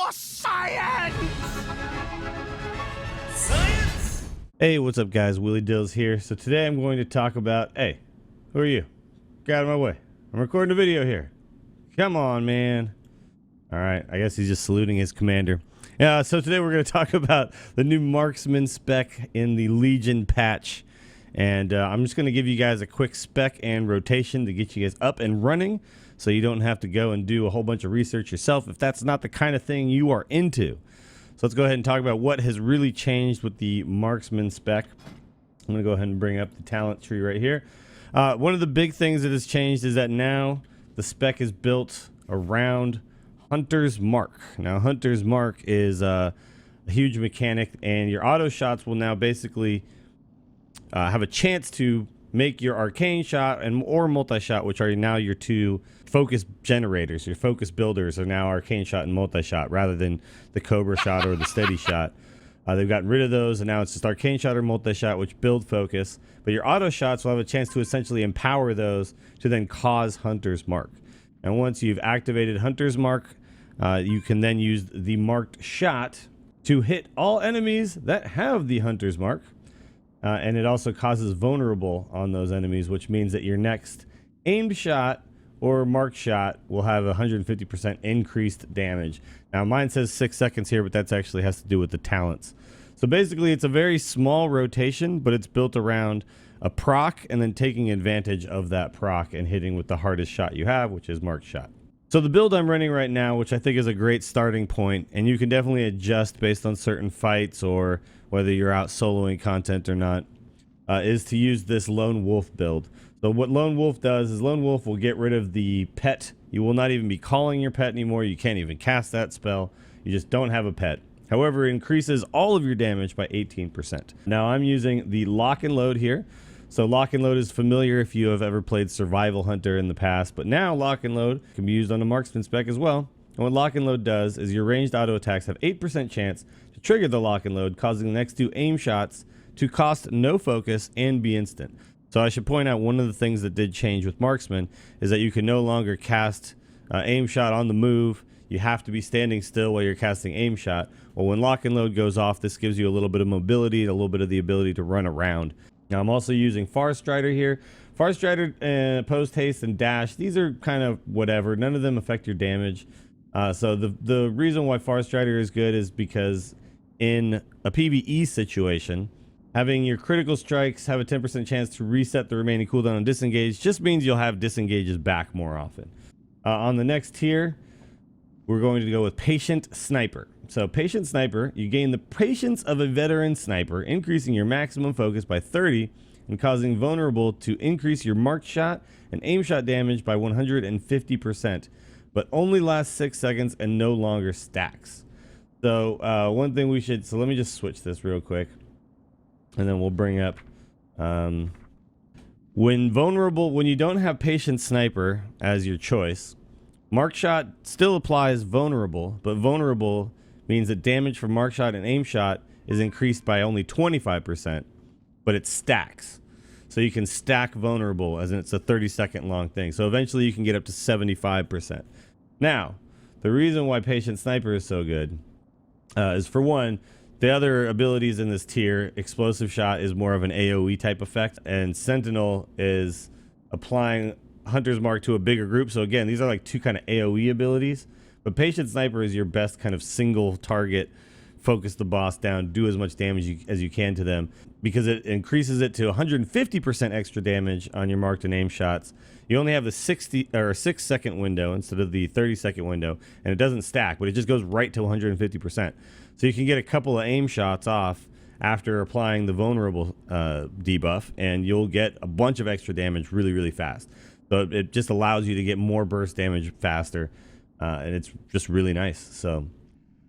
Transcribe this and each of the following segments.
for science! Hey, what's up guys, Willie Dills here. So today I'm going to talk about, hey, who are you? Get out of my way. I'm recording a video here. Come on, man. Alright, I guess he's just saluting his commander. So today we're going to talk about the new marksman spec in the Legion patch. And I'm just going to give you guys a quick spec and rotation to get you guys up and running so you don't have to go and do a whole bunch of research yourself if that's not the kind of thing you are into. So let's go ahead and talk about what has really changed with the marksman spec. I'm going to go ahead and bring up the talent tree right here. One of the big things that has changed is that now the spec is built around Hunter's Mark. Now, Hunter's Mark is a huge mechanic, and your auto shots will now basically have a chance to make your arcane shot or multi-shot, which are now your two focus generators. Your focus builders are now arcane shot and multi-shot rather than the Cobra shot or the steady shot. They've gotten rid of those, and now it's just arcane shot or multi-shot, which build focus. But your auto shots will have a chance to essentially empower those to then cause Hunter's Mark. And once you've activated Hunter's Mark, you can then use the marked shot to hit all enemies that have the Hunter's Mark. And it also causes vulnerable on those enemies, which means that your next aimed shot or marked shot will have 150% increased damage. Now mine says 6 seconds here, but that's actually has to do with the talents. So basically it's a very small rotation, but it's built around a proc and then taking advantage of that proc and hitting with the hardest shot you have, which is marked shot. So the build I'm running right now, which I think is a great starting point, and you can definitely adjust based on certain fights or whether you're out soloing content or not, is to use this Lone Wolf build. So what Lone Wolf does is Lone Wolf will get rid of the pet. You will not even be calling your pet anymore. You can't even cast that spell. You just don't have a pet. However, it increases all of your damage by 18%. Now I'm using the Lock and Load here. So Lock and Load is familiar if you have ever played Survival Hunter in the past, but now Lock and Load can be used on a marksman spec as well. And what Lock and Load does is your ranged auto attacks have 8% chance to trigger the Lock and Load, causing the next two aim shots to cost no focus and be instant. So I should point out one of the things that did change with marksman is that you can no longer cast aim shot on the move. You have to be standing still while you're casting aim shot. Well, when Lock and Load goes off, this gives you a little bit of mobility and a little bit of the ability to run around. Now I'm also using Far Strider here. Far Strider, Post Haste, and Dash, these are kind of whatever. None of them affect your damage. So the reason why Far Strider is good is because in a PvE situation, having your critical strikes have a 10% chance to reset the remaining cooldown on disengage just means you'll have disengages back more often. On the next tier, we're going to go with Patient Sniper. So Patient Sniper, you gain the patience of a veteran sniper, increasing your maximum focus by 30 and causing vulnerable to increase your marked shot and aim shot damage by 150%, but only lasts 6 seconds and no longer stacks. So one thing we should, so let me just switch this real quick and then we'll bring up when you don't have Patient Sniper as your choice, marked shot still applies vulnerable, but vulnerable means that damage from mark shot and aim shot is increased by only 25%, but it stacks. So you can stack vulnerable as in it's a 30-second long thing. So eventually you can get up to 75%. Now, the reason why Patient Sniper is so good is, for one, the other abilities in this tier, Explosive Shot is more of an AoE type effect, and Sentinel is applying Hunter's Mark to a bigger group. So again, these are like two kind of AoE abilities. But Patient Sniper is your best kind of single target, focus the boss down, do as much damage as you can to them, because it increases it to 150% extra damage on your marked and aim shots. You only have the 6 second window instead of the 30-second window, and it doesn't stack, but it just goes right to 150%. So you can get a couple of aim shots off after applying the vulnerable debuff, and you'll get a bunch of extra damage really, really fast. So it just allows you to get more burst damage faster. And it's just really nice. So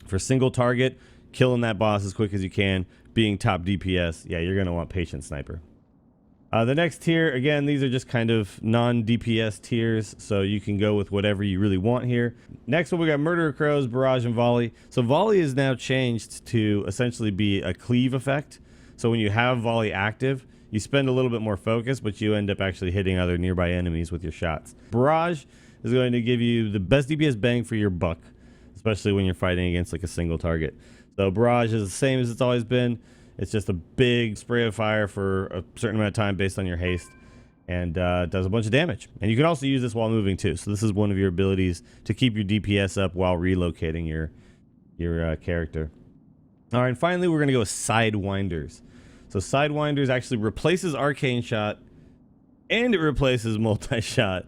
for single target, killing that boss as quick as you can, being top DPS, yeah, you're going to want Patient Sniper. The next tier, again, these are just kind of non-DPS tiers, so you can go with whatever you really want here. Next one, we got Murder of Crows, Barrage, and Volley. So Volley is now changed to essentially be a cleave effect. So when you have Volley active, you spend a little bit more focus, but you end up actually hitting other nearby enemies with your shots. Barrage is going to give you the best DPS bang for your buck, especially when you're fighting against like a single target. So barrage is the same as it's always been. It's just a big spray of fire for a certain amount of time based on your haste, and does a bunch of damage. And you can also use this while moving too. So this is one of your abilities to keep your DPS up while relocating your character. All right, and finally we're gonna go with Sidewinders. So Sidewinders actually replaces Arcane Shot, and it replaces Multi-Shot.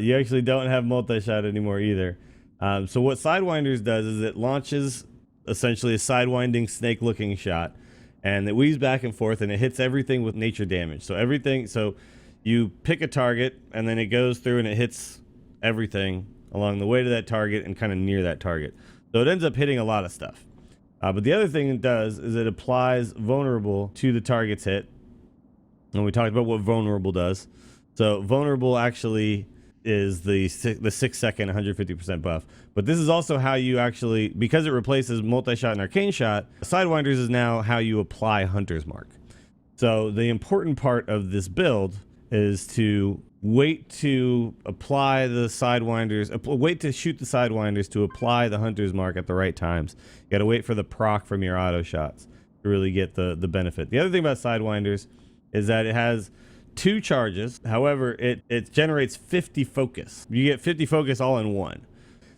You actually don't have Multi-Shot anymore either. So what Sidewinders does is it launches essentially a sidewinding snake-looking shot, and it weaves back and forth, and it hits everything with nature damage. So everything, so you pick a target, and then it goes through and it hits everything along the way to that target and kind of near that target. So it ends up hitting a lot of stuff. But the other thing it does is it applies vulnerable to the target's hit. And we talked about what vulnerable does. So vulnerable actually is the 6 second 150% buff. But this is also how you actually, because it replaces Multi-Shot and Arcane Shot, Sidewinders is now how you apply Hunter's Mark. So the important part of this build is to wait to apply the Sidewinders, wait to shoot the Sidewinders to apply the Hunter's Mark at the right times. You gotta wait for the proc from your auto shots to really get the benefit. The other thing about Sidewinders is that it has 2 charges. However, it generates 50 focus. You get 50 focus all in one.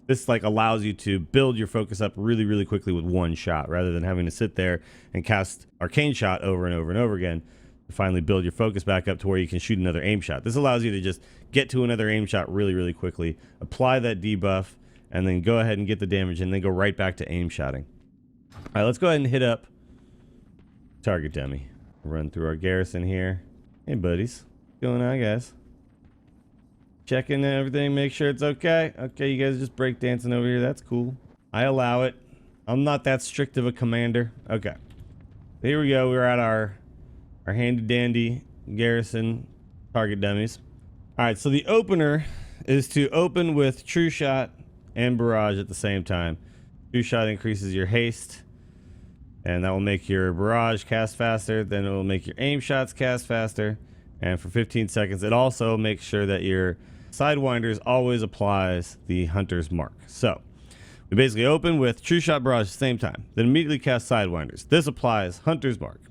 This like allows you to build your focus up really, really quickly with one shot, rather than having to sit there and cast Arcane Shot over and over and over again to finally build your focus back up to where you can shoot another aim shot. This allows you to just get to another aim shot really, really quickly, apply that debuff, and then go ahead and get the damage, and then go right back to aim shotting. All right, let's go ahead and hit up target dummy. Run through our garrison here. Hey buddies, what's going on, guys? Checking everything, make sure it's okay. Okay, you guys just break dancing over here. That's cool. I allow it. I'm not that strict of a commander. Okay, here we go. We're at our handy dandy garrison target dummies. All right, so the opener is to open with True Shot and Barrage at the same time. True Shot increases your haste, and that will make your barrage cast faster. Then it will make your aim shots cast faster. And for 15 seconds, it also makes sure that your Sidewinders always applies the Hunter's Mark. So we basically open with True Shot, Barrage at the same time, then immediately cast Sidewinders. This applies Hunter's Mark.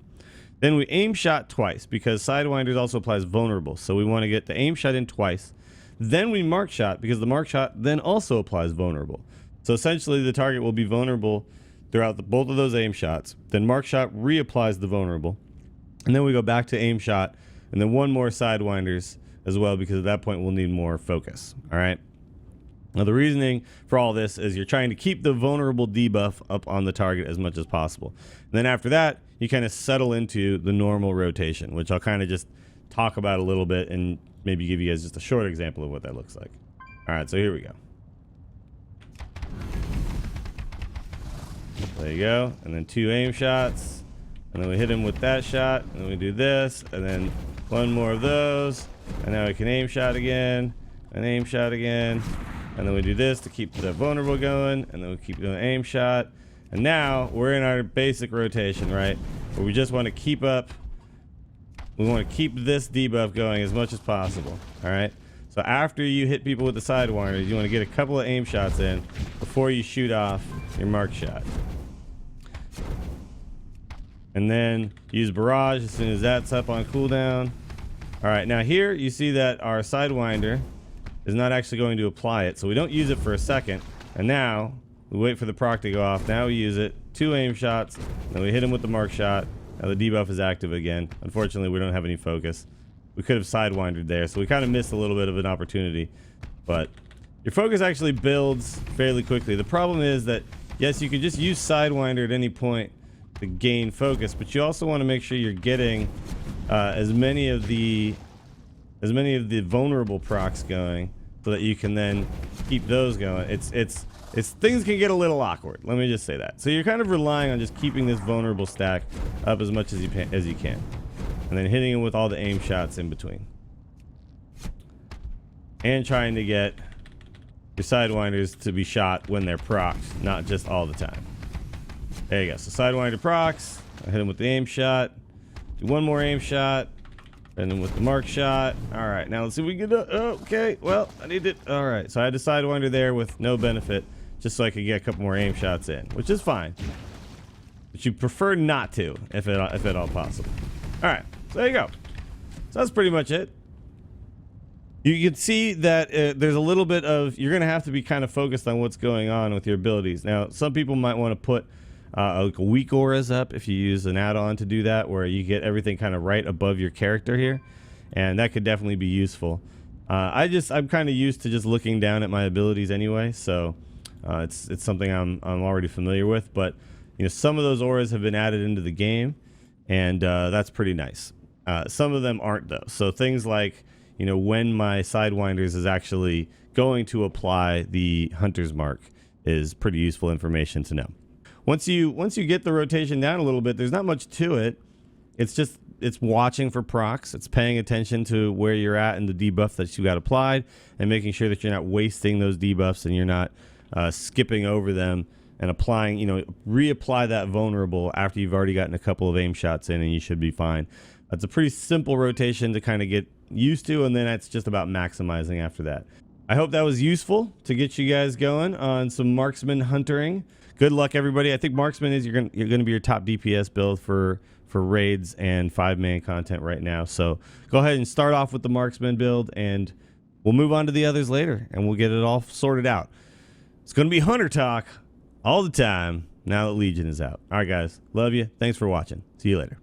Then we aim shot twice, because Sidewinders also applies vulnerable. So we want to get the aim shot in twice. Then we mark shot, because the mark shot then also applies vulnerable. So essentially the target will be vulnerable throughout both of those aim shots. Then mark shot reapplies the vulnerable, and then we go back to aim shot, and then one more Sidewinders as well, because at that point we'll need more focus. All right, now the reasoning for all this is you're trying to keep the vulnerable debuff up on the target as much as possible, and then after that you kind of settle into the normal rotation, which I'll kind of just talk about a little bit and maybe give you guys just a short example of what that looks like. All right, so here we go. There you go, and then 2 aim shots, and then we hit him with that shot, and then we do this, and then one more of those, and now we can aim shot again, and aim shot again, and then we do this to keep the vulnerable going, and then we keep doing aim shot, and now we're in our basic rotation, right, where we just want to keep up, we want to keep this debuff going as much as possible. All right, so after you hit people with the Sidewinders, you want to get a couple of aim shots in before you shoot off your mark shot. And then use Barrage as soon as that's up on cooldown. All right, now here you see that our Sidewinder is not actually going to apply it, so we don't use it for a second, and now we wait for the proc to go off. Now we use it, 2 aim shots, then we hit him with the mark shot. Now the debuff is active again. Unfortunately, we don't have any focus. We could have Sidewindered there, so we kind of missed a little bit of an opportunity, but your focus actually builds fairly quickly. The problem is that, yes, you could just use Sidewinder at any point to gain focus, but you also want to make sure you're getting as many of the vulnerable procs going, so that you can then keep those going. It's things can get a little awkward, let me just say that. So you're kind of relying on just keeping this vulnerable stack up as much as you can, and then hitting it with all the aim shots in between, and trying to get your Sidewinders to be shot when they're procs, not just all the time. There you go. So Sidewinder procs, I hit him with the aim shot, do one more aim shot, and then with the mark shot. All right, now let's see if we can get okay, well, I need it. All right, so I had a Sidewinder there with no benefit, just so I could get a couple more aim shots in, which is fine. But you prefer not to, if at all possible. All right, so there you go. So that's pretty much it. You can see that there's a little bit of, you're going to have to be kind of focused on what's going on with your abilities. Now, some people might want to put like weak auras up if you use an add-on to do that, where you get everything kind of right above your character here, and that could definitely be useful. I'm kind of used to just looking down at my abilities anyway, so it's something I'm already familiar with. But you know, some of those auras have been added into the game, and that's pretty nice. Some of them aren't though. So things like, you know, when my Sidewinders is actually going to apply the Hunter's Mark is pretty useful information to know. Once you get the rotation down a little bit, there's not much to it. It's watching for procs. It's paying attention to where you're at and the debuff that you got applied, and making sure that you're not wasting those debuffs and you're not skipping over them and applying, you know, reapply that vulnerable after you've already gotten a couple of aim shots in, and you should be fine. It's a pretty simple rotation to kind of get used to, and then it's just about maximizing after that. I hope that was useful to get you guys going on some marksman huntering. Good luck, everybody. I think marksman is you're gonna be your top DPS build for raids and 5-man content right now. So go ahead and start off with the marksman build, and we'll move on to the others later, and we'll get it all sorted out. It's gonna be hunter talk all the time now that Legion is out. All right, guys. Love you. Thanks for watching. See you later.